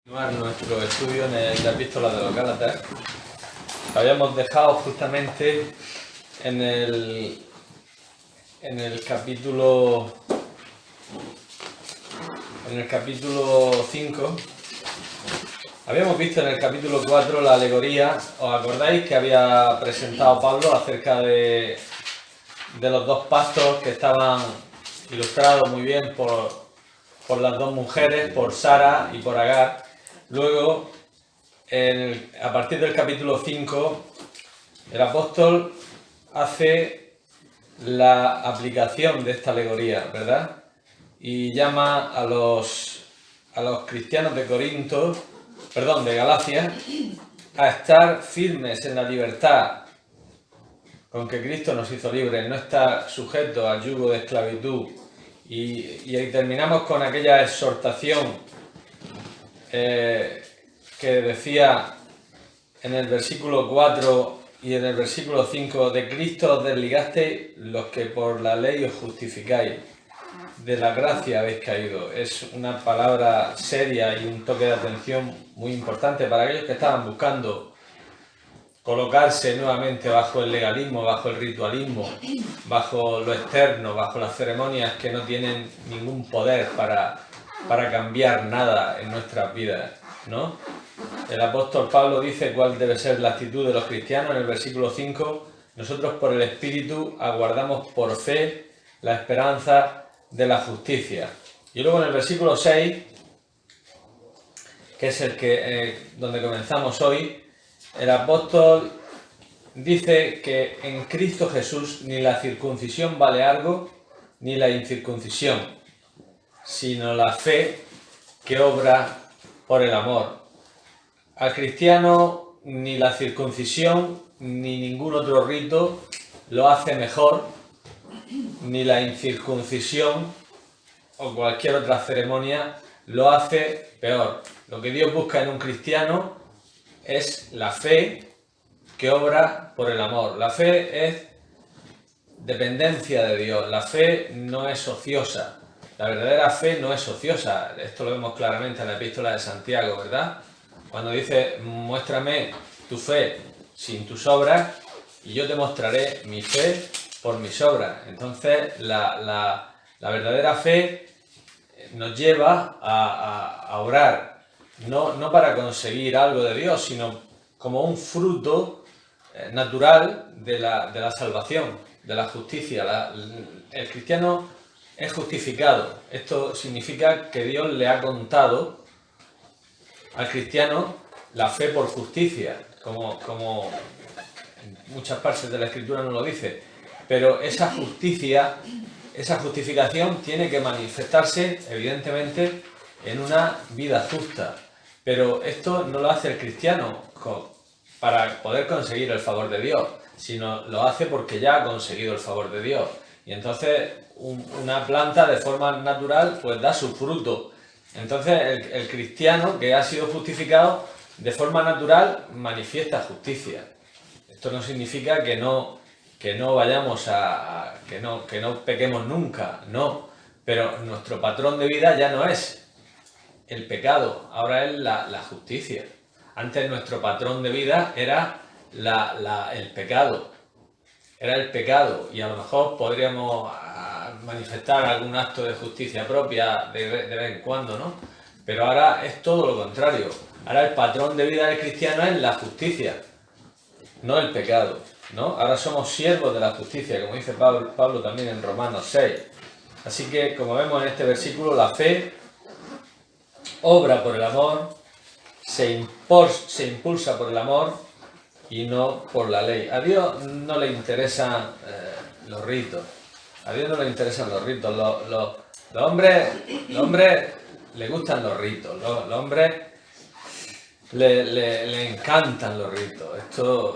Nuestro estudio en la epístola de los Gálatas. Habíamos dejado justamente en el capítulo 5. Habíamos visto en el capítulo 4 la alegoría. ¿Os acordáis que había presentado Pablo acerca de los dos pastos que estaban ilustrados muy bien por las dos mujeres, por Sara y por Agar? Luego, a partir del capítulo 5, el apóstol hace la aplicación de esta alegoría, ¿verdad? Y llama a los cristianos de de Galacia, a estar firmes en la libertad con que Cristo nos hizo libres, no estar sujetos al yugo de esclavitud. Y ahí terminamos con aquella exhortación que decía en el versículo 4 y en el versículo 5: de Cristo os desligasteis los que por la ley os justificáis, de la gracia habéis caído. Es una palabra seria y un toque de atención muy importante para aquellos que estaban buscando colocarse nuevamente bajo el legalismo, bajo el ritualismo, bajo lo externo, bajo las ceremonias que no tienen ningún poder para cambiar nada en nuestras vidas, ¿no? El apóstol Pablo dice cuál debe ser la actitud de los cristianos en el versículo 5: nosotros por el Espíritu aguardamos por fe la esperanza de la justicia. Y luego en el versículo 6, que es donde comenzamos hoy, el apóstol dice que en Cristo Jesús ni la circuncisión vale algo, ni la incircuncisión, sino la fe que obra por el amor. Al cristiano ni la circuncisión ni ningún otro rito lo hace mejor, ni la incircuncisión o cualquier otra ceremonia lo hace peor. Lo que Dios busca en un cristiano es la fe que obra por el amor. La fe es dependencia de Dios. La fe no es ociosa. La verdadera fe no es ociosa. Esto lo vemos claramente en la epístola de Santiago, ¿verdad? Cuando dice: muéstrame tu fe sin tus obras y yo te mostraré mi fe por mis obras. Entonces la verdadera fe nos lleva a orar, no para conseguir algo de Dios, sino como un fruto natural de la salvación, de la justicia. El cristiano es justificado. Esto significa que Dios le ha contado al cristiano la fe por justicia, como en muchas partes de la Escritura no lo dice. Pero esa justificación tiene que manifestarse, evidentemente, en una vida justa. Pero esto no lo hace el cristiano para poder conseguir el favor de Dios, sino lo hace porque ya ha conseguido el favor de Dios. Y entonces una planta de forma natural pues da su fruto. Entonces el cristiano que ha sido justificado de forma natural manifiesta justicia. Esto no significa que no vayamos que no pequemos nunca, no. Pero nuestro patrón de vida ya no es el pecado, ahora es la justicia. Antes nuestro patrón de vida era el pecado. Era el pecado, y a lo mejor podríamos manifestar algún acto de justicia propia de vez en cuando, ¿no? Pero ahora es todo lo contrario. Ahora el patrón de vida del cristiano es la justicia, no el pecado, ¿no? Ahora somos siervos de la justicia, como dice Pablo también en Romanos 6. Así que, como vemos en este versículo, la fe obra por el amor, se impulsa por el amor y no por la ley. A Dios no le interesan los ritos. A Dios no le interesan los ritos. Los hombres le gustan los ritos. Los hombres le encantan los ritos.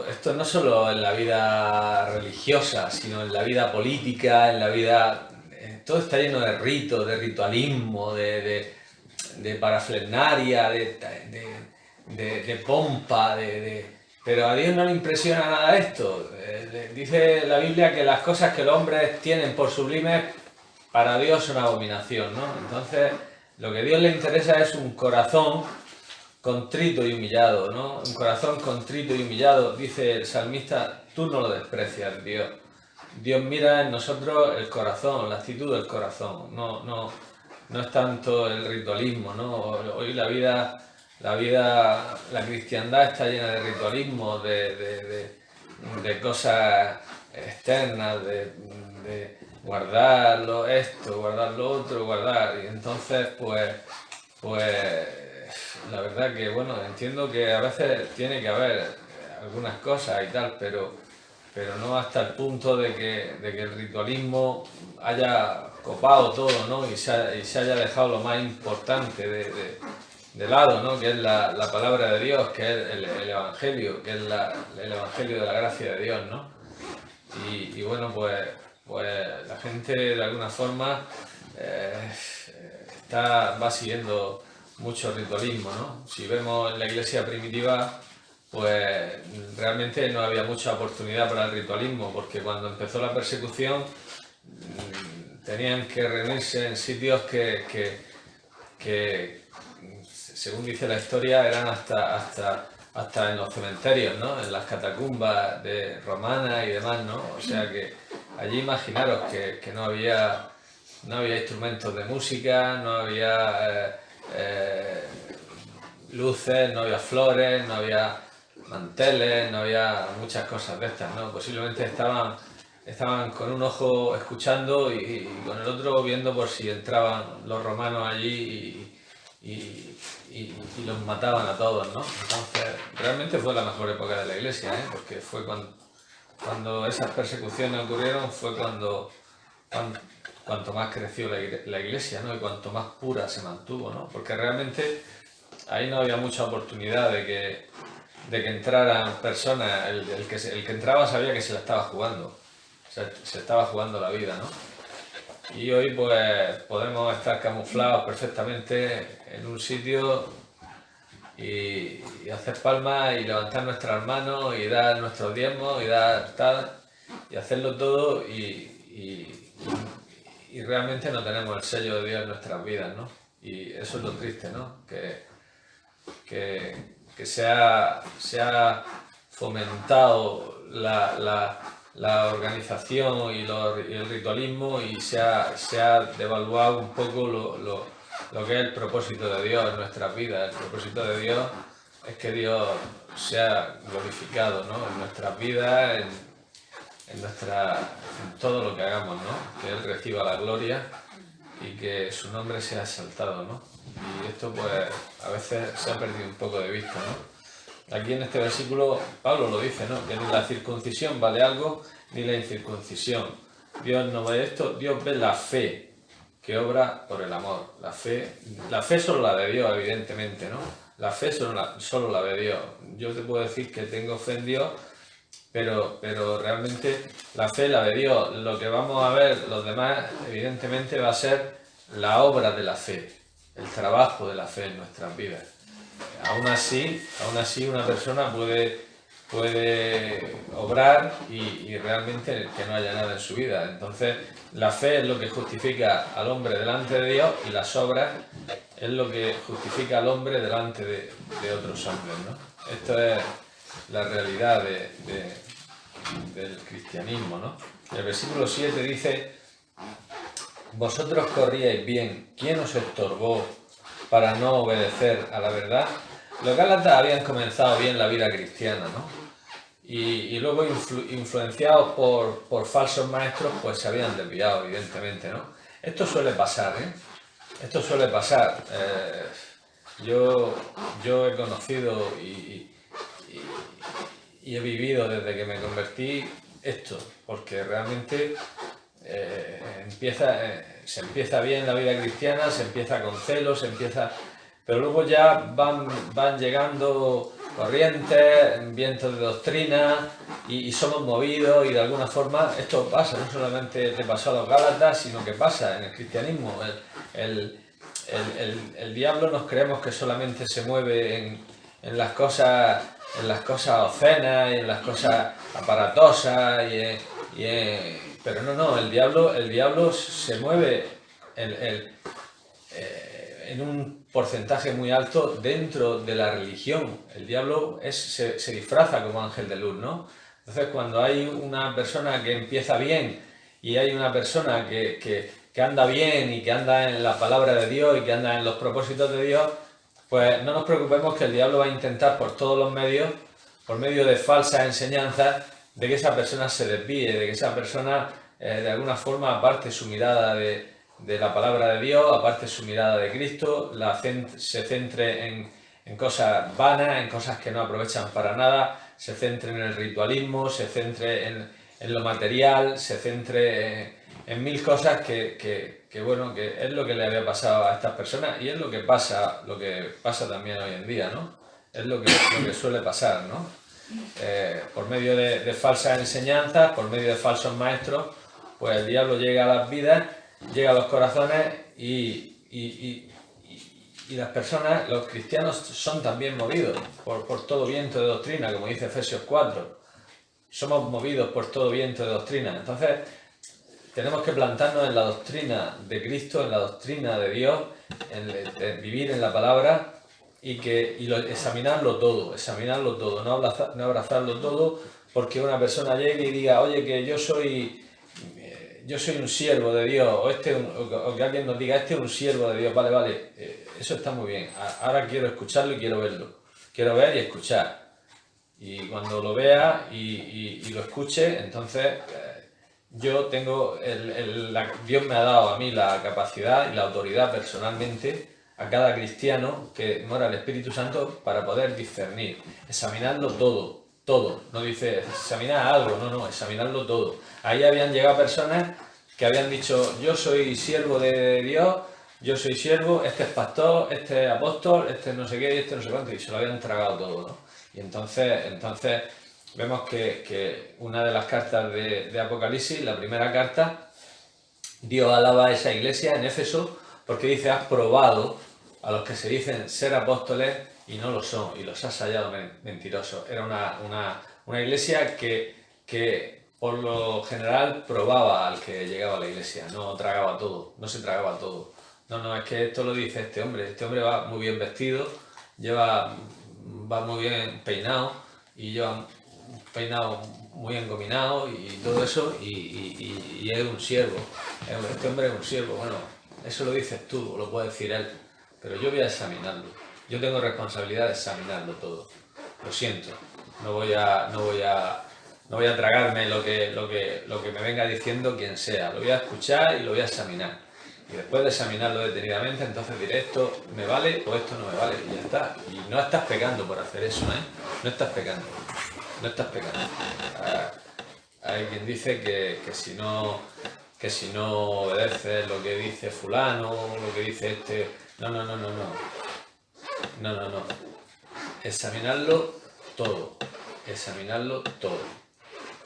Esto no solo en la vida religiosa, sino en la vida política, en la vida... Todo está lleno de ritos, de ritualismo, de paraflenaria, de pompa, pero a Dios no le impresiona nada esto. Dice la Biblia que las cosas que los hombres tienen por sublimes, para Dios son abominación, ¿no? Entonces, lo que a Dios le interesa es un corazón contrito y humillado, ¿no? Un corazón contrito y humillado, dice el salmista, tú no lo desprecias, Dios. Dios mira en nosotros el corazón, la actitud del corazón, no es tanto el ritualismo, ¿no? Hoy la cristiandad está llena de ritualismo, de cosas externas, de guardar esto, guardar lo otro, guardar. Y entonces, pues la verdad que, bueno, entiendo que a veces tiene que haber algunas cosas y tal, pero no hasta el punto de que el ritualismo haya copado todo, ¿no? Y se haya dejado lo más importante de lado, ¿no? Que es la palabra de Dios, que es el Evangelio, que es el Evangelio de la gracia de Dios, ¿no? Y bueno, pues la gente de alguna forma va siguiendo mucho ritualismo, ¿no? Si vemos en la iglesia primitiva, pues realmente no había mucha oportunidad para el ritualismo, porque cuando empezó la persecución tenían que reunirse en sitios que según dice la historia, eran hasta en los cementerios, ¿no? En las catacumbas romanas y demás, ¿no? O sea que allí imaginaros que no había instrumentos de música, no había luces, no había flores, no había manteles, no había muchas cosas de estas, ¿no? Posiblemente estaban con un ojo escuchando y con el otro viendo por si entraban los romanos allí y los mataban a todos, ¿no? Entonces, realmente fue la mejor época de la iglesia, ¿eh? Porque fue cuando esas persecuciones ocurrieron, fue cuanto más creció la iglesia, ¿no? Y cuanto más pura se mantuvo, ¿no? Porque realmente ahí no había mucha oportunidad de que entraran personas. El que entraba sabía que se la estaba jugando, o sea, se estaba jugando la vida, ¿no? Y hoy pues podemos estar camuflados perfectamente en un sitio y hacer palmas y levantar nuestras manos y dar nuestros diezmos y dar tal y hacerlo todo y realmente no tenemos el sello de Dios en nuestras vidas, ¿no? Y eso es lo triste, ¿no? Que se ha fomentado la organización y el ritualismo y se ha devaluado un poco lo que es el propósito de Dios en nuestras vidas. El propósito de Dios es que Dios sea glorificado, ¿no? En nuestras vidas, en todo lo que hagamos, ¿no? Que Él reciba la gloria y que su nombre sea exaltado, ¿no? Y esto pues a veces se ha perdido un poco de vista, ¿no? Aquí en este versículo Pablo lo dice, ¿no? Que ni la circuncisión vale algo, ni la incircuncisión. Dios no ve esto, Dios ve la fe que obra por el amor. La fe solo la de Dios, evidentemente, ¿no? La fe solo la de Dios. Yo te puedo decir que tengo fe en Dios, pero realmente la fe la de Dios. Lo que vamos a ver los demás, evidentemente, va a ser la obra de la fe, el trabajo de la fe en nuestras vidas. Aún así una persona puede obrar y realmente que no haya nada en su vida. Entonces, la fe es lo que justifica al hombre delante de Dios y las obras es lo que justifica al hombre delante de otros hombres, ¿no? Esto es la realidad del cristianismo, ¿no? El versículo 7 dice: vosotros corríais bien, ¿quién os estorbó para no obedecer a la verdad? Los gálatas habían comenzado bien la vida cristiana, ¿no? Y luego, influenciados por falsos maestros, pues se habían desviado, evidentemente, ¿no? Esto suele pasar, ¿eh? Esto suele pasar. Yo he conocido y he vivido desde que me convertí esto, porque realmente se empieza bien la vida cristiana, se empieza con celo, pero luego ya van llegando corrientes, vientos de doctrina y somos movidos y de alguna forma esto pasa, no solamente te pasó a los gálatas, sino que pasa en el cristianismo. El diablo nos creemos que solamente se mueve en las cosas obscenas y en las cosas aparatosas pero no, el diablo se mueve en un porcentaje muy alto dentro de la religión. El diablo se disfraza como ángel de luz, ¿no? Entonces, cuando hay una persona que empieza bien y hay una persona que anda bien y que anda en la palabra de Dios y que anda en los propósitos de Dios, pues no nos preocupemos que el diablo va a intentar por todos los medios, por medio de falsas enseñanzas, de que esa persona se desvíe, de que esa persona de alguna forma aparte su mirada de la palabra de Dios, aparte su mirada de Cristo, se centre en cosas vanas, en cosas que no aprovechan para nada, se centre en el ritualismo, se centre en lo material, se centre en mil cosas que bueno, que es lo que le había pasado a estas personas y es lo que pasa también hoy en día, ¿no? Es lo que suele pasar, ¿no? Por medio de falsas enseñanzas, por medio de falsos maestros, pues el diablo llega a las vidas, llega a los corazones y las personas, los cristianos, son también movidos por todo viento de doctrina, como dice Efesios 4. Somos movidos por todo viento de doctrina. Entonces, tenemos que plantarnos en la doctrina de Cristo, en la doctrina de Dios, en vivir en la palabra y examinarlo todo, no abrazarlo todo, porque una persona llegue y diga, oye, que yo soy un siervo de Dios, o que alguien nos diga, este es un siervo de Dios, vale, eso está muy bien, ahora quiero escucharlo y quiero verlo, quiero ver y escuchar. Y cuando lo vea y lo escuche, entonces yo tengo, Dios me ha dado a mí la capacidad y la autoridad personalmente a cada cristiano que mora el Espíritu Santo para poder discernir, examinarlo todo. No dice examinar algo, no, examinarlo todo. Ahí habían llegado personas que habían dicho, yo soy siervo de Dios, yo soy siervo, este es pastor, este es apóstol, este no sé qué y este no sé cuánto, y se lo habían tragado todo, ¿no? Y entonces vemos que una de las cartas de Apocalipsis, la primera carta, Dios alaba a esa iglesia en Éfeso porque dice, has probado a los que se dicen ser apóstoles y no lo son, y los has hallado mentirosos. Era una iglesia que por lo general probaba al que llegaba a la iglesia, no tragaba todo, no se tragaba todo. No, es que esto lo dice este hombre va muy bien vestido, va muy bien peinado y lleva un peinado muy engominado y todo eso y es un siervo. Este hombre es un siervo. Bueno, eso lo dices tú o lo puede decir él, pero yo voy a examinarlo. Yo tengo responsabilidad de examinarlo todo. Lo siento, no voy a tragarme lo que me venga diciendo quien sea. Lo voy a escuchar y lo voy a examinar. Y después de examinarlo detenidamente, entonces diré, esto me vale o esto no me vale, y ya está. Y no estás pecando por hacer eso, ¿eh? No estás pecando. Hay quien dice que si no obedeces lo que dice fulano, lo que dice este... No. Examinarlo todo.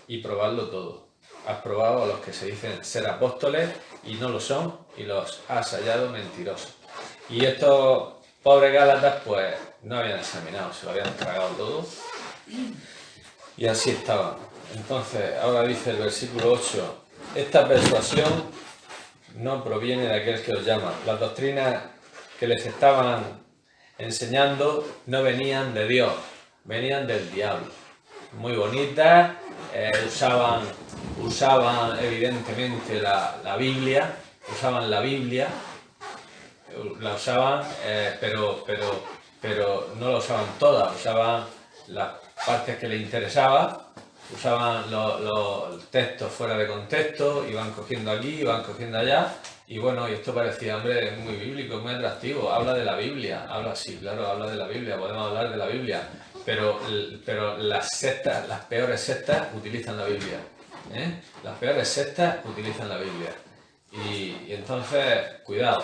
Y probarlo todo. Has probado a los que se dicen ser apóstoles y no lo son, y los has hallado mentirosos. Y estos pobres gálatas pues no habían examinado, se lo habían tragado todo y así estaban. Entonces ahora dice el versículo 8, esta persuasión no proviene de aquel que os llama. Las doctrinas que les estaban enseñando no venían de Dios, venían del diablo. Muy bonitas, usaban evidentemente la Biblia, la usaban, pero no la usaban todas, usaban las partes que les interesaban, usaban los textos fuera de contexto, iban cogiendo aquí, iban cogiendo allá, y bueno, y esto parecía, hombre, muy bíblico, muy atractivo, habla de la Biblia, habla de la Biblia, podemos hablar de la Biblia, pero las sectas, las peores sectas utilizan la Biblia, ¿eh? Las peores sectas utilizan la Biblia. Y entonces, cuidado.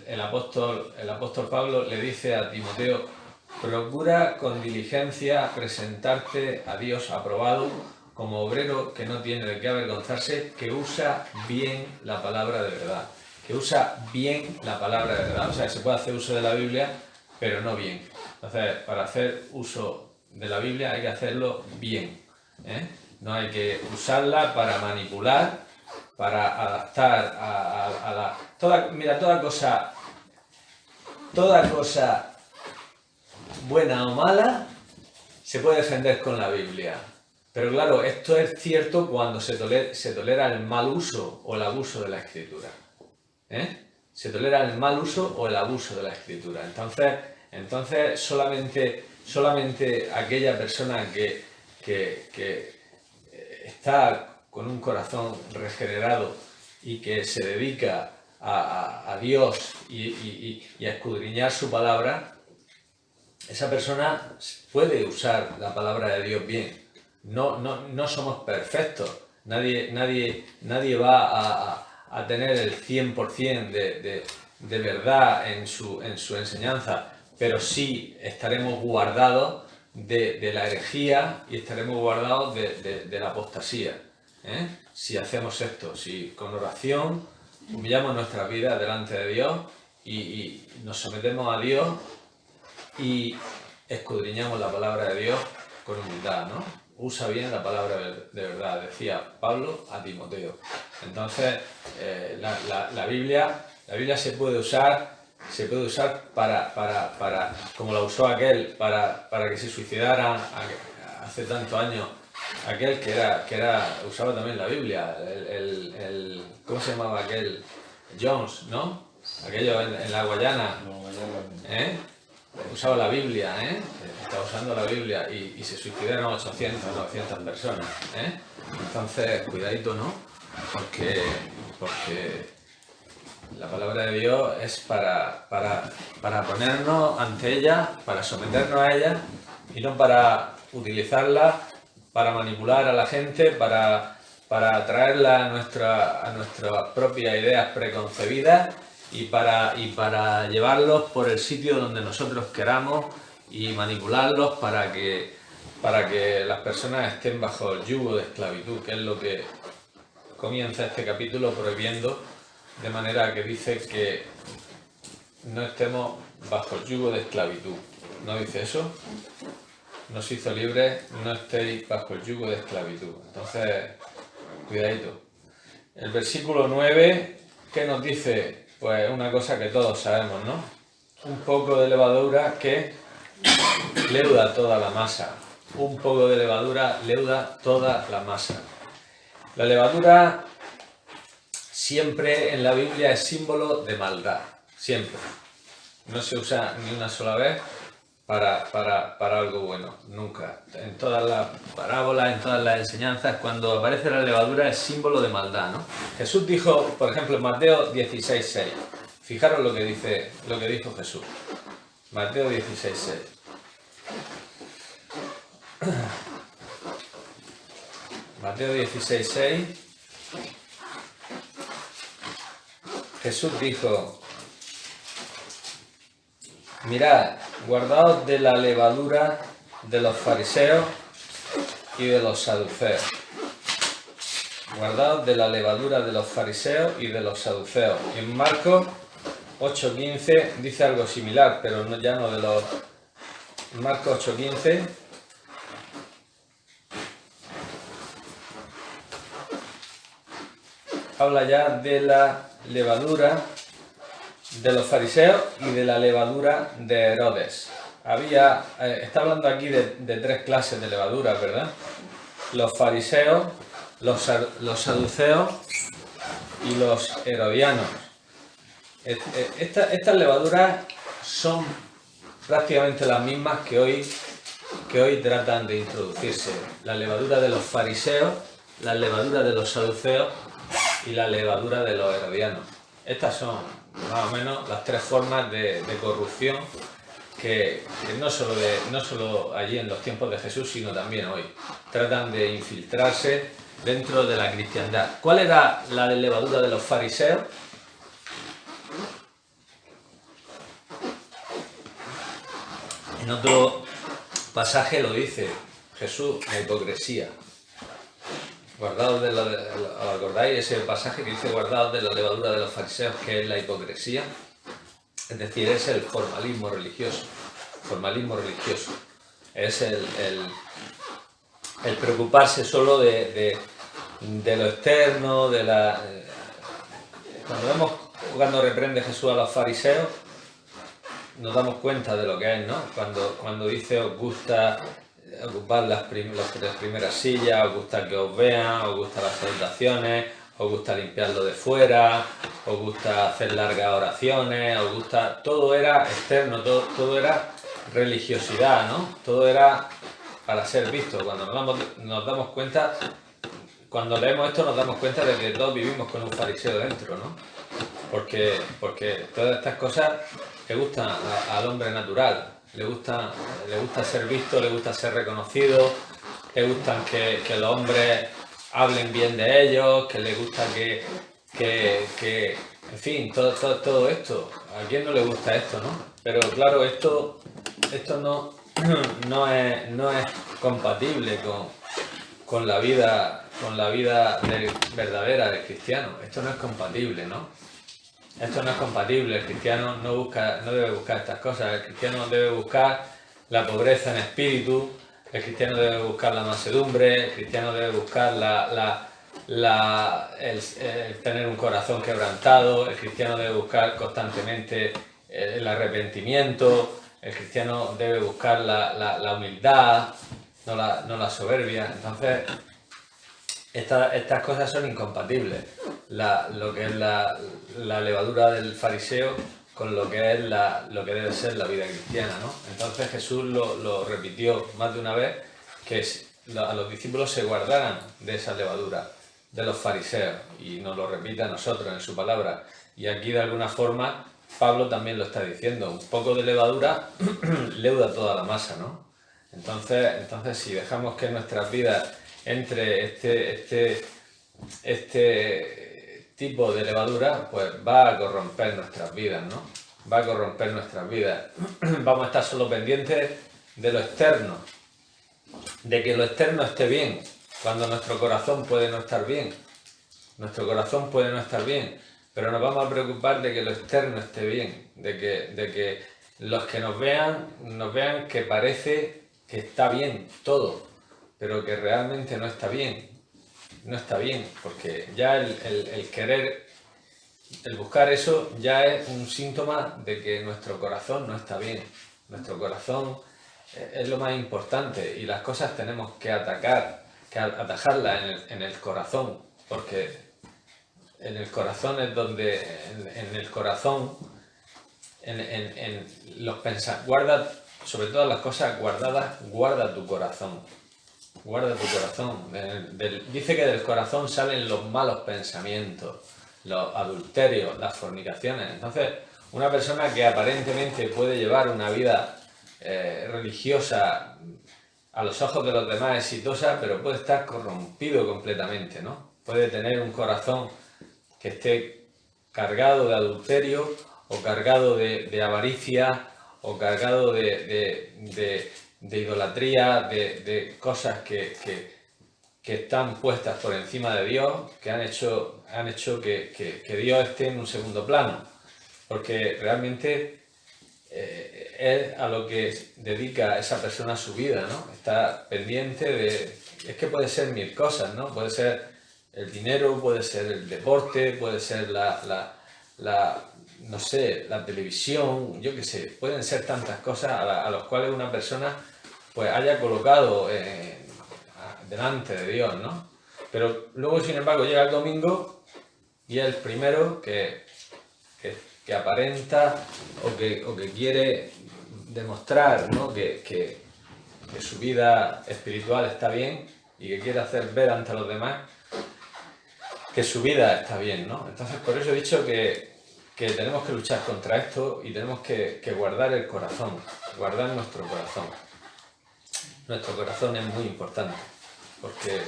El apóstol Pablo le dice a Timoteo, procura con diligencia presentarte a Dios aprobado como obrero que no tiene de qué avergonzarse, que usa bien la palabra de verdad. O sea, se puede hacer uso de la Biblia, pero no bien. Entonces, para hacer uso de la Biblia hay que hacerlo bien, ¿eh? No hay que usarla para manipular, adaptar a la... toda cosa buena o mala se puede defender con la Biblia. Pero claro, esto es cierto cuando se tolera el mal uso o el abuso de la Escritura. Se tolera el mal uso o el abuso de la Escritura. Entonces solamente aquella persona que está con un corazón regenerado y que se dedica a Dios y a escudriñar su palabra, esa persona puede usar la palabra de Dios bien. No somos perfectos. Nadie va a tener el 100% de verdad en su enseñanza, pero sí estaremos guardados de la herejía y estaremos guardados de la apostasía. Si hacemos esto, si con oración humillamos nuestra vida delante de Dios y nos sometemos a Dios y escudriñamos la palabra de Dios con humildad, ¿no? Usa bien la palabra de verdad, decía Pablo a Timoteo. Entonces, la Biblia se puede usar para como la usó aquel, para que se suicidara hace tantos años, aquel que usaba también la Biblia, ¿cómo se llamaba aquel? Jones, ¿no? Aquello en la Guayana, usaba la Biblia, estaba usando la Biblia y se suicidaron 800, 900 personas, Entonces, cuidadito, ¿no? Porque la palabra de Dios es para ponernos ante ella, para someternos a ella y no para utilizarla para manipular a la gente, para traerla a nuestras propias ideas preconcebidas y para llevarlos por el sitio donde nosotros queramos y manipularlos para que las personas estén bajo el yugo de esclavitud, que es lo que comienza este capítulo prohibiendo, de manera que dice que no estemos bajo el yugo de esclavitud. ¿No dice eso? Nos hizo libres, no estéis bajo el yugo de esclavitud. Entonces, cuidadito. El versículo 9, ¿qué nos dice? Pues una cosa que todos sabemos, ¿no? Un poco de levadura que leuda toda la masa. Un poco de levadura leuda toda la masa. La levadura siempre en la Biblia es símbolo de maldad. Siempre. No se usa ni una sola vez para algo bueno. Nunca. En todas las parábolas, en todas las enseñanzas, cuando aparece la levadura es símbolo de maldad, ¿no? Jesús dijo, por ejemplo, en Mateo 16:6. Fijaros lo que dijo Jesús. Mateo 16:6. Mateo 16:6. Jesús dijo: mirad, guardaos de la levadura de los fariseos y de los saduceos. Guardaos de la levadura de los fariseos y de los saduceos. En Marcos 8:15 dice algo similar, pero ya no de los... Marcos 8:15... habla ya de la levadura de los fariseos y de la levadura de Herodes. Está hablando aquí de tres clases de levaduras, ¿verdad? Los fariseos, los saduceos y los herodianos. Estas levaduras son prácticamente las mismas que hoy tratan de introducirse. La levadura de los fariseos, la levadura de los saduceos y la levadura de los herodianos. Estas son más o menos las tres formas de corrupción que no solo allí en los tiempos de Jesús, sino también hoy. Tratan de infiltrarse dentro de la cristiandad. ¿Cuál era la levadura de los fariseos? En otro pasaje lo dice Jesús, la hipocresía. ¿Acordáis ese pasaje que dice guardaos de la levadura de los fariseos, que es la hipocresía? Es decir, es el formalismo religioso. Es el preocuparse solo de de lo externo, de la... Cuando reprende Jesús a los fariseos, nos damos cuenta de lo que es, ¿no? Cuando dice os gusta ocupar las primeras sillas, os gusta que os vean, os gusta las salutaciones, os gusta limpiarlo de fuera, os gusta hacer largas oraciones, os gusta... Todo era externo, todo era religiosidad, ¿no? Todo era para ser visto. Cuando nos damos cuenta, cuando leemos esto nos damos cuenta de que todos vivimos con un fariseo dentro, ¿no? Porque todas estas cosas le gustan al hombre natural, le gusta ser visto, le gusta ser reconocido, le gustan que los hombres hablen bien de ellos, que le gusta que en fin, todo esto. ¿A quién no le gusta esto, no? Pero claro, esto no es compatible con la vida verdadera del cristiano. Esto no es compatible, ¿no? Esto no es compatible. El cristiano no debe buscar estas cosas. El cristiano debe buscar la pobreza en espíritu. El cristiano debe buscar la mansedumbre. El cristiano debe buscar el tener un corazón quebrantado. El cristiano debe buscar constantemente el arrepentimiento. El cristiano debe buscar la humildad, no la soberbia. Entonces, estas cosas son incompatibles. Lo que es la levadura del fariseo con lo que es lo que debe ser la vida cristiana, ¿no? Entonces Jesús lo repitió más de una vez, que a los discípulos se guardaran de esa levadura de los fariseos, y nos lo repite a nosotros en su palabra. Y aquí de alguna forma Pablo también lo está diciendo: un poco de levadura leuda toda la masa, ¿no? Entonces si dejamos que en nuestras vidas entre este tipo de levadura, pues va a corromper nuestras vidas, ¿no? Va a corromper nuestras vidas. Vamos a estar solo pendientes de lo externo, de que lo externo esté bien, cuando nuestro corazón puede no estar bien. Nuestro corazón puede no estar bien, pero nos vamos a preocupar de que lo externo esté bien, de que los que nos vean que parece que está bien todo, pero que realmente no está bien. No está bien, porque ya el querer, el buscar eso, ya es un síntoma de que nuestro corazón no está bien. Nuestro corazón es lo más importante, y las cosas tenemos que atajarlas en el corazón, porque en el corazón es donde, en el corazón, en los pensamientos, guarda, sobre todas las cosas guardadas, guarda tu corazón. Guarda tu corazón. Dice que del corazón salen los malos pensamientos, los adulterios, las fornicaciones. Entonces, una persona que aparentemente puede llevar una vida religiosa a los ojos de los demás exitosa, pero puede estar corrompido completamente, ¿no? Puede tener un corazón que esté cargado de adulterio, o cargado de avaricia, o cargado de idolatría, de cosas que están puestas por encima de Dios, que han hecho que Dios esté en un segundo plano, porque realmente es a lo que dedica esa persona su vida, ¿no? Está pendiente de... Es que puede ser mil cosas, ¿no? Puede ser el dinero, puede ser el deporte, puede ser no sé, la televisión, yo qué sé, pueden ser tantas cosas a las cuales una persona pues haya colocado delante de Dios, ¿no? Pero luego, sin embargo, llega el domingo y es el primero que aparenta o que quiere demostrar, ¿no? que su vida espiritual está bien, y que quiere hacer ver ante los demás que su vida está bien, ¿no? Entonces, por eso he dicho que tenemos que luchar contra esto, y tenemos que guardar el corazón, guardar nuestro corazón. Nuestro corazón es muy importante, porque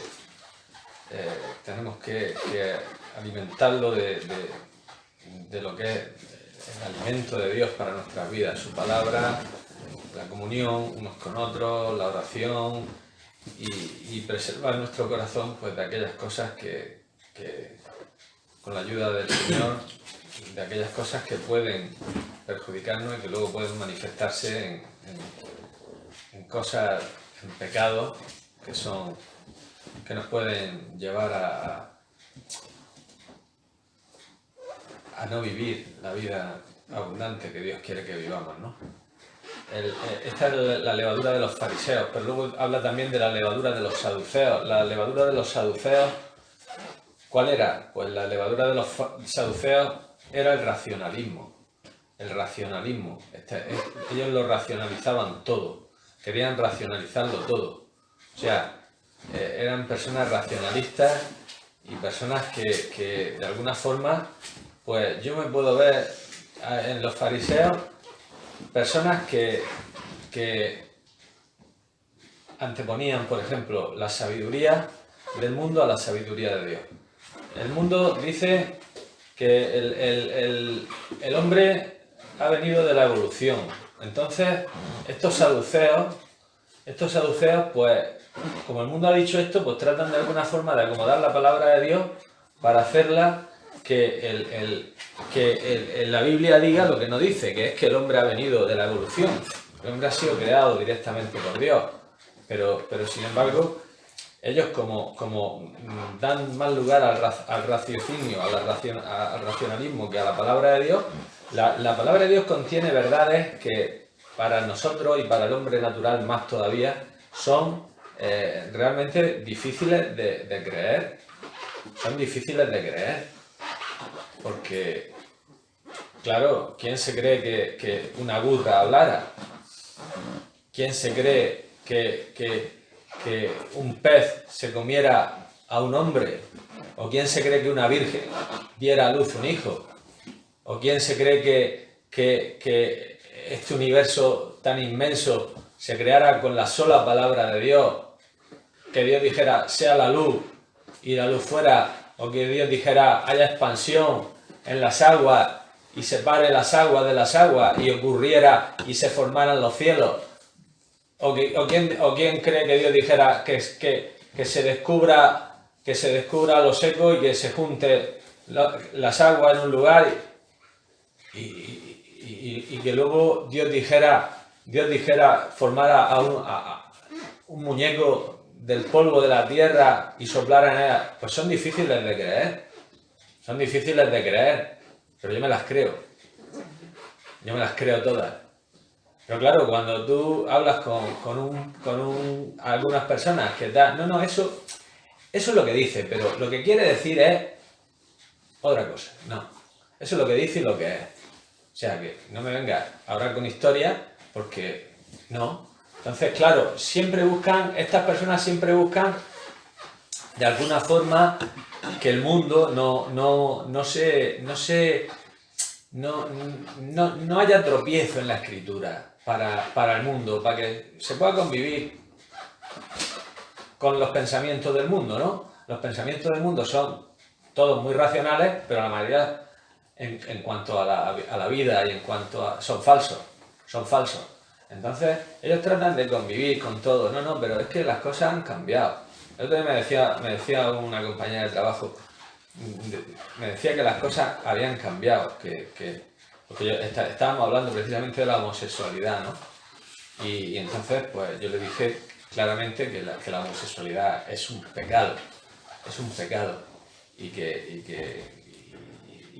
tenemos que alimentarlo de lo que es el alimento de Dios para nuestras vidas, su palabra, la comunión unos con otros, la oración, y preservar nuestro corazón pues de aquellas cosas que con la ayuda del Señor, de aquellas cosas que pueden perjudicarnos y que luego pueden manifestarse en cosas, en pecados que son que nos pueden llevar a no vivir la vida abundante que Dios quiere que vivamos, ¿no? Esta es la levadura de los fariseos, pero luego habla también de la levadura de los saduceos. La levadura de los saduceos, ¿cuál era? Pues la levadura de los saduceos era el racionalismo. El racionalismo. Ellos lo racionalizaban todo, querían racionalizarlo todo. O sea, eran personas racionalistas y personas que de alguna forma, pues yo me puedo ver en los fariseos personas que anteponían, por ejemplo, la sabiduría del mundo a la sabiduría de Dios. El mundo dice que el hombre ha venido de la evolución. Entonces, estos saduceos, pues, como el mundo ha dicho esto, pues tratan de alguna forma de acomodar la palabra de Dios para hacerla que la Biblia diga lo que no dice, que es que el hombre ha venido de la evolución. El hombre ha sido creado directamente por Dios. Pero sin embargo, ellos como dan más lugar al raciocinio, al racionalismo que a la palabra de Dios, la palabra de Dios contiene verdades que para nosotros y para el hombre natural más todavía son realmente difíciles de creer. Son difíciles de creer. Porque, claro, ¿quién se cree que una burra hablara? ¿Quién se cree que un pez se comiera a un hombre? ¿O quién se cree que una virgen diera a luz un hijo? ¿O quién se cree que este universo tan inmenso se creara con la sola palabra de Dios? Que Dios dijera, sea la luz, y la luz fuera, o que Dios dijera, haya expansión en las aguas, y separe las aguas de las aguas, y ocurriera, y se formaran los cielos. ¿O quién cree que Dios dijera que se descubra lo seco y que se junte las aguas en un lugar y que luego Dios dijera formara a un muñeco del polvo de la tierra y soplara en ella? Pues son difíciles de creer. Son difíciles de creer, pero yo me las creo. Yo me las creo todas. Pero claro, cuando tú hablas con algunas personas que tal, no, eso es lo que dice, pero lo que quiere decir es otra cosa. No, eso es lo que dice y lo que es. O sea que no me vengas a hablar con historias porque no. Entonces, claro, estas personas siempre buscan de alguna forma que el mundo no haya tropiezo en la escritura para el mundo, para que se pueda convivir con los pensamientos del mundo, ¿no? Los pensamientos del mundo son todos muy racionales, pero la mayoría en cuanto a la vida y en cuanto a... son falsos. Entonces, ellos tratan de convivir con todo. No, pero es que las cosas han cambiado. El otro día me decía una compañera de trabajo, me decía que las cosas habían cambiado, porque estábamos hablando precisamente de la homosexualidad, ¿no? Y entonces, pues yo le dije claramente que la homosexualidad es un pecado, y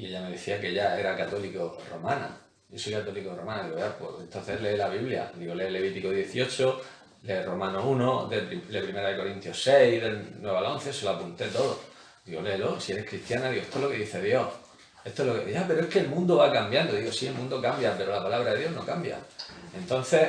ella me decía que ella era católico romana. Yo soy católico romano, digo, pues entonces lee la Biblia, digo, lee Levítico 18, lee Romanos 1, lee 1 Corintios 6, del 9 al 11, se lo apunté todo. Digo, léelo, si eres cristiana, digo, esto es lo que dice Dios. Esto es lo que... Ya, pero es que el mundo va cambiando. Digo, sí, el mundo cambia, pero la palabra de Dios no cambia. Entonces,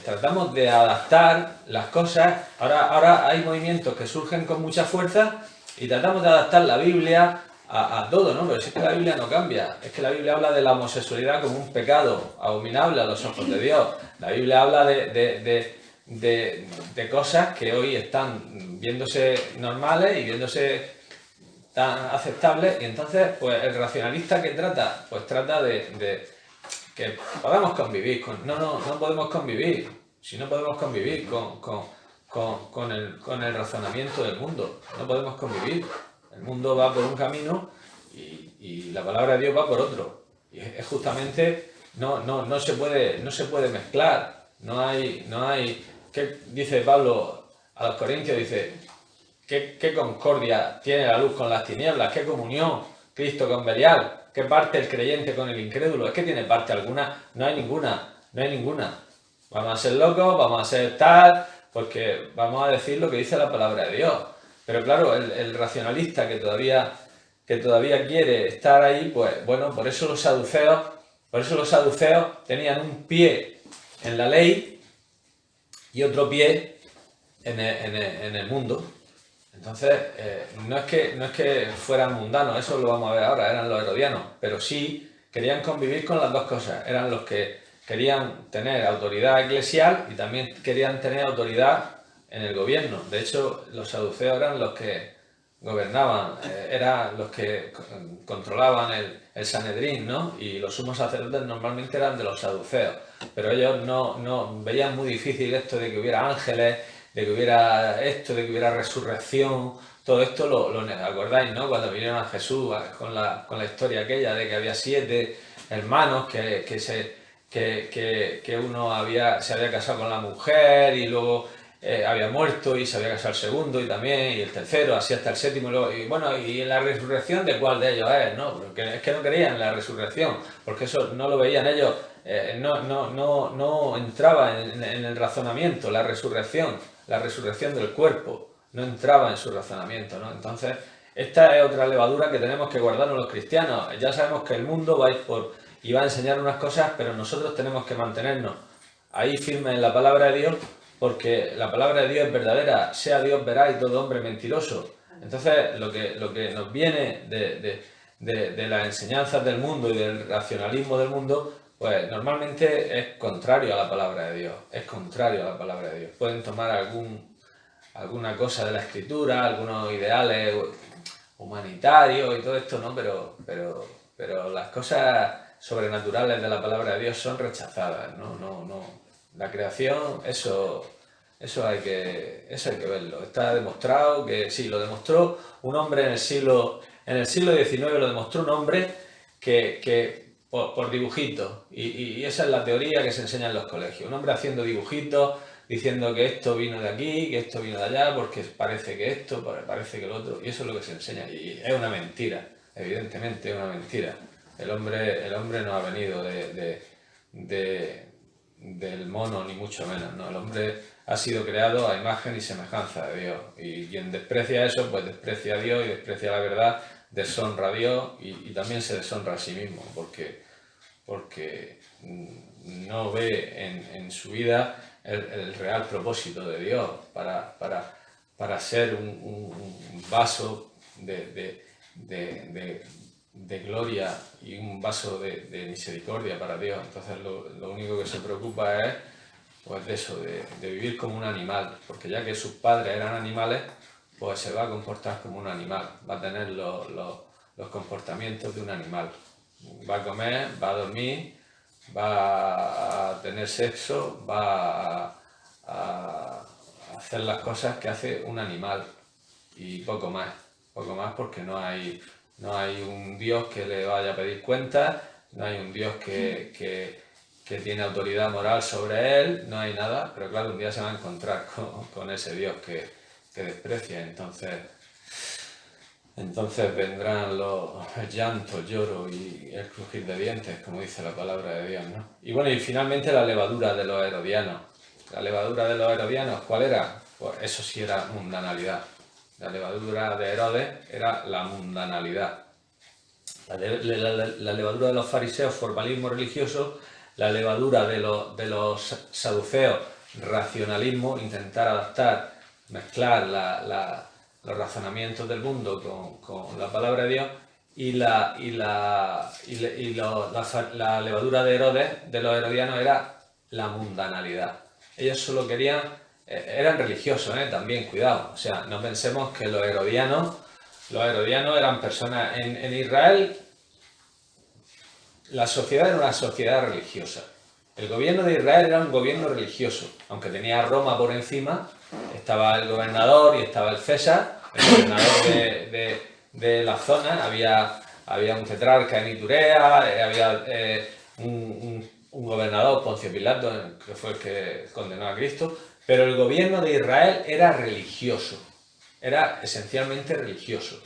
tratamos de adaptar las cosas. Ahora hay movimientos que surgen con mucha fuerza y tratamos de adaptar la Biblia a todo, ¿no? Pero si es que la Biblia no cambia. Es que la Biblia habla de la homosexualidad como un pecado abominable a los ojos de Dios. La Biblia habla de cosas que hoy están viéndose normales y viéndose tan aceptables, y entonces pues el racionalista que trata de que podamos convivir con... No podemos convivir. Si no podemos convivir con el razonamiento del mundo, no podemos convivir. El mundo va por un camino y la palabra de Dios va por otro. Y es justamente no se puede mezclar. No hay ¿qué dice Pablo a los Corintios? Dice ¿Qué concordia tiene la luz con las tinieblas? ¿Qué comunión Cristo con Belial? ¿Qué parte el creyente con el incrédulo? ¿Es que tiene parte alguna? No hay ninguna, no hay ninguna. Vamos a ser locos, vamos a ser tal, porque vamos a decir lo que dice la palabra de Dios. Pero claro, el racionalista que todavía quiere estar ahí, pues bueno, por eso los saduceos tenían un pie en la ley y otro pie en el mundo. Entonces, no es que fueran mundanos, eso lo vamos a ver ahora, eran los herodianos, pero sí querían convivir con las dos cosas. Eran los que querían tener autoridad eclesial y también querían tener autoridad en el gobierno. De hecho, los saduceos eran los que gobernaban, eran los que controlaban el Sanedrín, ¿no? Y los sumos sacerdotes normalmente eran de los saduceos, pero ellos no veían muy difícil esto de que hubiera ángeles, de que hubiera esto, de que hubiera resurrección. Todo esto lo acordáis, ¿no? Cuando vinieron a Jesús con la historia aquella de que había 7 hermanos que uno se había casado con la mujer y luego había muerto y se había casado el segundo y también, y el tercero, así hasta el séptimo, y bueno, y en la resurrección, ¿de cuál de ellos es? ¿No? Porque es que no creían en la resurrección, porque eso no lo veían ellos, no entraba en el razonamiento, la resurrección del cuerpo, no entraba en su razonamiento, ¿no? Entonces, esta es otra levadura que tenemos que guardarnos los cristianos. Ya sabemos que el mundo va a ir y va a enseñar unas cosas, pero nosotros tenemos que mantenernos ahí firmes en la palabra de Dios, porque la palabra de Dios es verdadera, sea Dios veraz y todo hombre mentiroso. Entonces, lo que nos viene de las enseñanzas del mundo y del racionalismo del mundo, pues normalmente es contrario a la palabra de Dios, es contrario a la palabra de Dios. Pueden tomar alguna cosa de la Escritura, algunos ideales humanitarios y todo esto, ¿no? Pero las cosas sobrenaturales de la palabra de Dios son rechazadas, no. La creación, eso hay que verlo. Está demostrado que sí, lo demostró un hombre en el siglo XIX, lo demostró un hombre que por dibujitos, y esa es la teoría que se enseña en los colegios. Un hombre haciendo dibujitos, diciendo que esto vino de aquí, que esto vino de allá, porque parece que esto, parece que lo otro, y eso es lo que se enseña. Y es una mentira, evidentemente es una mentira. El hombre no ha venido del mono, ni mucho menos, ¿no? El hombre ha sido creado a imagen y semejanza de Dios, y quien desprecia eso, pues desprecia a Dios y desprecia la verdad, deshonra a Dios y también se deshonra a sí mismo, porque no ve en su vida el real propósito de Dios para ser un vaso de gloria y un vaso de misericordia para Dios. Entonces lo único que se preocupa es pues de eso, de vivir como un animal, porque ya que sus padres eran animales, pues se va a comportar como un animal, va a tener los comportamientos de un animal. Va a comer, va a dormir, va a tener sexo, va a hacer las cosas que hace un animal y poco más porque no hay un Dios que le vaya a pedir cuentas, no hay un Dios que tiene autoridad moral sobre él, no hay nada, pero claro, un día se va a encontrar con ese Dios que desprecia, entonces vendrán el llanto, el lloro y el crujir de dientes, como dice la palabra de Dios, ¿no? Y bueno, y finalmente la levadura de los herodianos. La levadura de los herodianos, ¿cuál era? Pues eso sí era mundanalidad. La levadura de Herodes era la mundanalidad. La levadura de los fariseos, formalismo religioso. La levadura de los saduceos, racionalismo, intentar adaptar, mezclar los razonamientos del mundo con la palabra de Dios. Y la levadura de Herodes, de los herodianos, era la mundanalidad. Ellos solo querían, eran religiosos, también, cuidado, o sea, no pensemos que los herodianos eran personas, en Israel la sociedad era una sociedad religiosa, el gobierno de Israel era un gobierno religioso, aunque tenía a Roma por encima, estaba el gobernador y estaba el César, el gobernador de la zona, había un tetrarca en Iturea, había un gobernador, Poncio Pilato, que fue el que condenó a Cristo, pero el gobierno de Israel era religioso. era esencialmente religioso,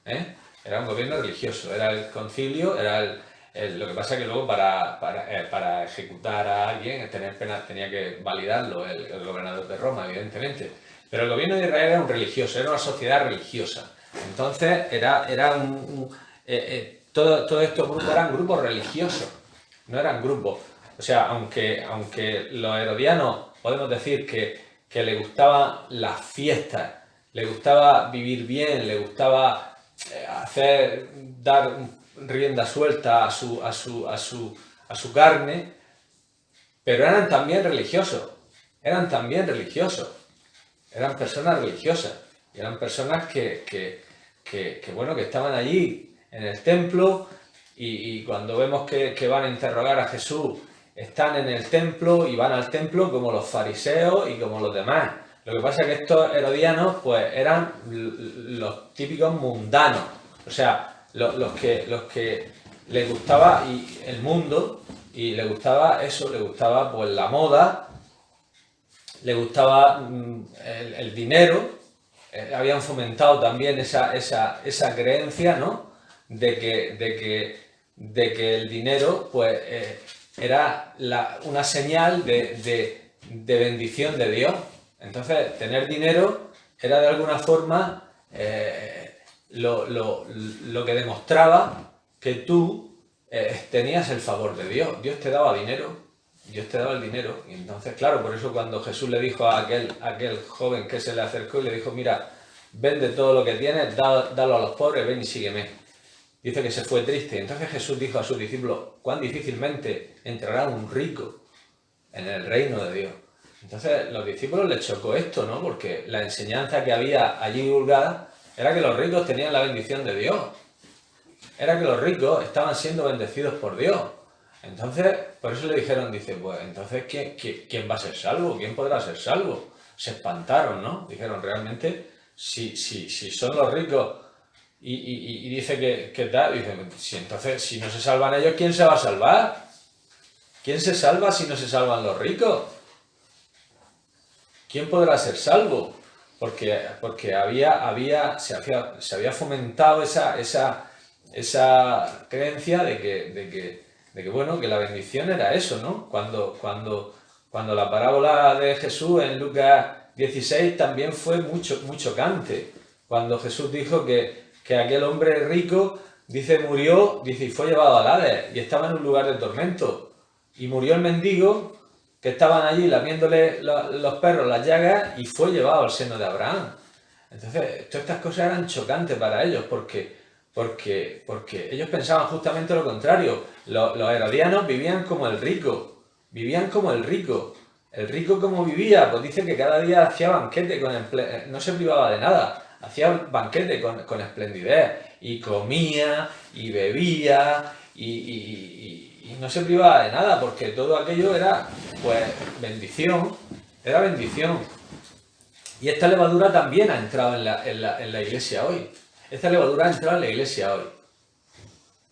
¿eh? Era un gobierno religioso, era el concilio, era lo que pasa que luego para ejecutar a alguien, tener pena, tenía que validarlo el gobernador de Roma, evidentemente. Pero el gobierno de Israel era un religioso, era una sociedad religiosa. Entonces todos estos grupos eran grupos religiosos, no eran grupos. O sea, aunque los herodianos podemos decir que le gustaban las fiestas, le gustaba vivir bien, le gustaba dar rienda suelta a su carne, pero eran también religiosos, eran personas religiosas, y eran personas que estaban allí en el templo, y cuando vemos que van a interrogar a Jesús, están en el templo y van al templo como los fariseos y como los demás. Lo que pasa es que estos herodianos pues eran los típicos mundanos, o sea, los que les gustaba el mundo, y les gustaba eso, les gustaba pues la moda, les gustaba el dinero, habían fomentado también esa creencia, ¿no? De que el dinero pues era una señal de bendición de Dios. Entonces, tener dinero era de alguna forma lo que demostraba que tú tenías el favor de Dios. Dios te daba dinero, Dios te daba el dinero. Y entonces, claro, por eso cuando Jesús le dijo a aquel joven que se le acercó y le dijo, mira, vende todo lo que tienes, dalo a los pobres, ven y sígueme. Dice que se fue triste. Entonces Jesús dijo a sus discípulos, cuán difícilmente entrará un rico en el reino de Dios. Entonces los discípulos les chocó esto, ¿no? Porque la enseñanza que había allí divulgada era que los ricos tenían la bendición de Dios. Era que los ricos estaban siendo bendecidos por Dios. Entonces, por eso le dijeron, dice, pues entonces, ¿quién va a ser salvo? ¿Quién podrá ser salvo? Se espantaron, ¿no? Dijeron, realmente, si son los ricos y dice que tal, dice, entonces, si no se salvan ellos, ¿quién se va a salvar? ¿Quién se salva si no se salvan los ricos? ¿Quién podrá ser salvo? Porque se había fomentado esa creencia de que bueno, que la bendición era eso, ¿no? Cuando la parábola de Jesús en Lucas 16 también fue muy chocante. Cuando Jesús dijo que aquel hombre rico, dice, murió, dice, y fue llevado al Hades, y estaba en un lugar de tormento. Y murió el mendigo, que estaban allí lamiéndole los perros las llagas, y fue llevado al seno de Abraham. Entonces, todas estas cosas eran chocantes para ellos, porque ellos pensaban justamente lo contrario. Los herodianos vivían como el rico, El rico, ¿cómo vivía? Pues dice que cada día hacía banquete, no se privaba de nada, hacía banquete con esplendidez, y comía, y bebía, y no se privaba de nada, porque todo aquello era, pues, bendición, era bendición. Y esta levadura también ha entrado en la iglesia hoy. Esta levadura ha entrado en la iglesia hoy,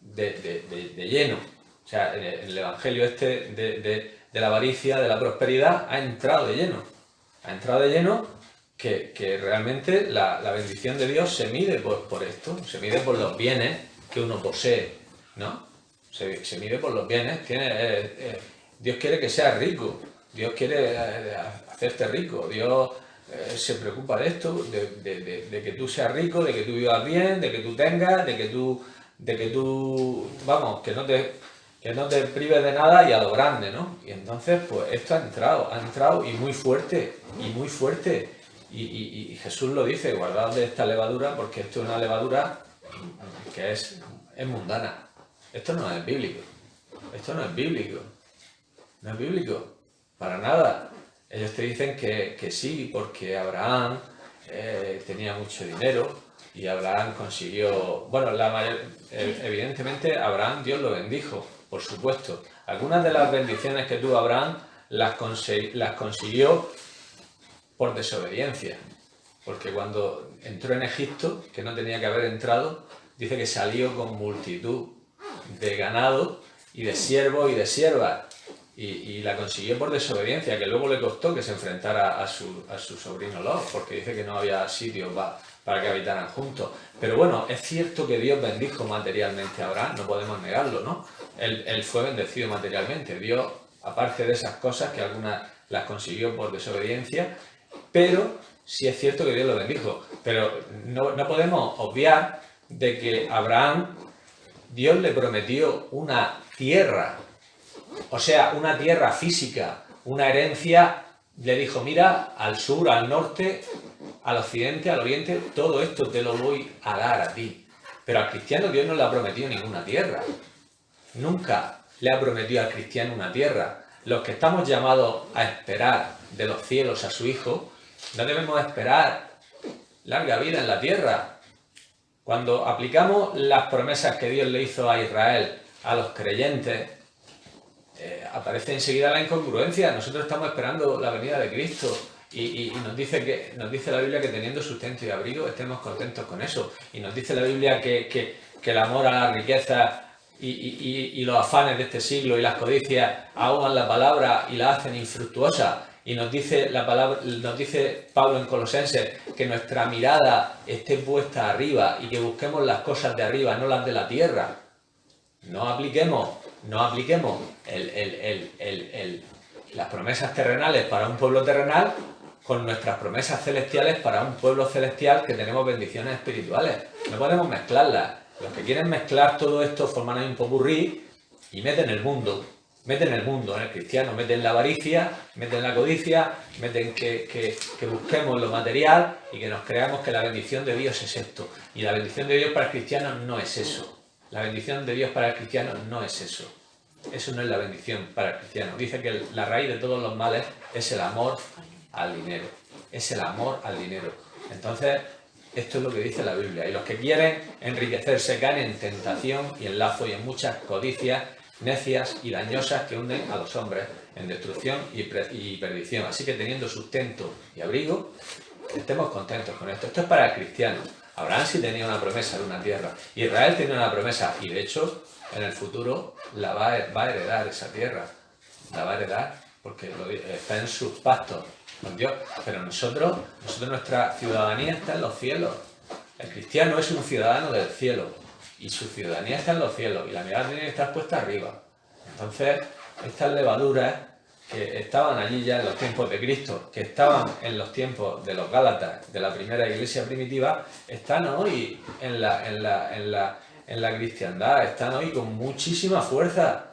de lleno. O sea, en el evangelio de la avaricia, de la prosperidad, ha entrado de lleno. Ha entrado de lleno que realmente la bendición de Dios se mide por esto, se mide por los bienes que uno posee, ¿no? Se mide por los bienes. Dios quiere que seas rico, Dios quiere hacerte rico, Dios se preocupa de esto, de que tú seas rico, de que tú vivas bien, de que tú tengas, de que tú, vamos, que no te prives de nada, y a lo grande, ¿no? Y entonces, pues esto ha entrado y muy fuerte, y Jesús lo dice, guardaos de esta levadura, porque esto es una levadura que es mundana. Esto no es bíblico, no es bíblico, para nada. Ellos te dicen que sí, porque Abraham tenía mucho dinero, y Abraham consiguió, bueno, evidentemente Abraham, Dios lo bendijo, por supuesto. Algunas de las bendiciones que tuvo Abraham las consiguió por desobediencia, porque cuando entró en Egipto, que no tenía que haber entrado, dice que salió con multitud de ganado y de siervos y de siervas, y la consiguió por desobediencia, que luego le costó que se enfrentara a su sobrino Lot, porque dice que no había sitio para que habitaran juntos. Pero bueno, es cierto que Dios bendijo materialmente a Abraham, no podemos negarlo, ¿no? Él fue bendecido materialmente. Dios, aparte de esas cosas, que algunas las consiguió por desobediencia, pero sí es cierto que Dios lo bendijo. Pero no podemos obviar de que Abraham, Dios le prometió una tierra, o sea, una tierra física, una herencia. Le dijo, mira, al sur, al norte, al occidente, al oriente, todo esto te lo voy a dar a ti. Pero al cristiano Dios no le ha prometido ninguna tierra. Nunca le ha prometido al cristiano una tierra. Los que estamos llamados a esperar de los cielos a su Hijo, no debemos esperar larga vida en la tierra. Cuando aplicamos las promesas que Dios le hizo a Israel, a los creyentes, aparece enseguida la incongruencia. Nosotros estamos esperando la venida de Cristo y nos dice la Biblia que teniendo sustento y abrigo estemos contentos con eso. Y nos dice la Biblia que el amor a la riqueza y los afanes de este siglo y las codicias ahogan la palabra y la hacen infructuosa. Y nos dice Pablo en Colosenses que nuestra mirada esté puesta arriba y que busquemos las cosas de arriba, no las de la tierra. No apliquemos las promesas terrenales para un pueblo terrenal con nuestras promesas celestiales para un pueblo celestial que tenemos bendiciones espirituales. No podemos mezclarlas. Los que quieren mezclar todo esto forman ahí un popurrí y meten el mundo en el cristiano, meten la avaricia, meten la codicia, meten que busquemos lo material y que nos creamos que la bendición de Dios es esto. Y la bendición de Dios para el cristiano no es eso. La bendición de Dios para el cristiano no es eso. Eso no es la bendición para el cristiano. Dice que la raíz de todos los males es el amor al dinero. Es el amor al dinero. Entonces, esto es lo que dice la Biblia. Y los que quieren enriquecerse caen en tentación y en lazo y en muchas codicias necias y dañosas que hunden a los hombres en destrucción y perdición. Así que teniendo sustento y abrigo, estemos contentos con esto. Esto es para el cristiano. Abraham sí tenía una promesa de una tierra. Israel tenía una promesa y de hecho en el futuro la va a heredar esa tierra. La va a heredar porque está en sus pactos con Dios. Pero nosotros nuestra ciudadanía está en los cielos. El cristiano es un ciudadano del cielo y su ciudadanía está en los cielos y la mirada tiene que estar puesta arriba. Entonces, estas levaduras que estaban allí ya en los tiempos de Cristo, que estaban en los tiempos de los Gálatas, de la primera iglesia primitiva, están hoy en la cristiandad, están hoy con muchísima fuerza,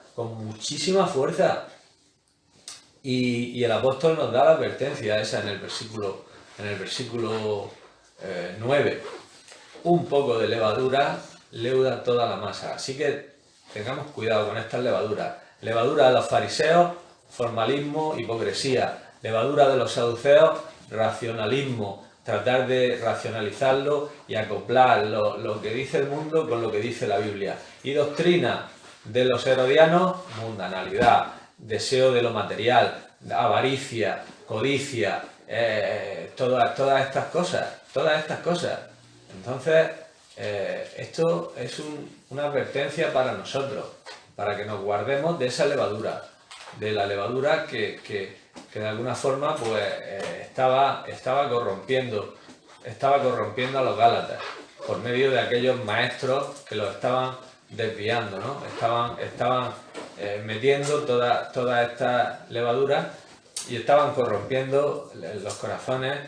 y el apóstol nos da la advertencia esa en el versículo 9. Un poco de levadura leuda toda la masa. Así que tengamos cuidado con estas levaduras. Levadura de los fariseos, formalismo, hipocresía. Levadura de los saduceos, racionalismo. Tratar de racionalizarlo y acoplar lo que dice el mundo con lo que dice la Biblia. Y doctrina de los herodianos, mundanalidad, deseo de lo material, avaricia, codicia, todas estas cosas. Entonces, esto es una advertencia para nosotros, para que nos guardemos de esa levadura, de la levadura que de alguna forma pues estaba corrompiendo a los Gálatas por medio de aquellos maestros que los estaban desviando, ¿no? Estaban metiendo toda esta levadura y estaban corrompiendo los corazones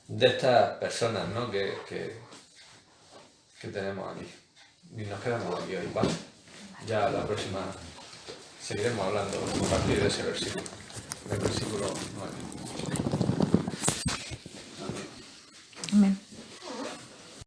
de estas personas, ¿no? que tenemos aquí. Y nos quedamos aquí hoy, ¿vale? Ya la próxima seguiremos hablando a partir de ese versículo, del versículo 9. Amén.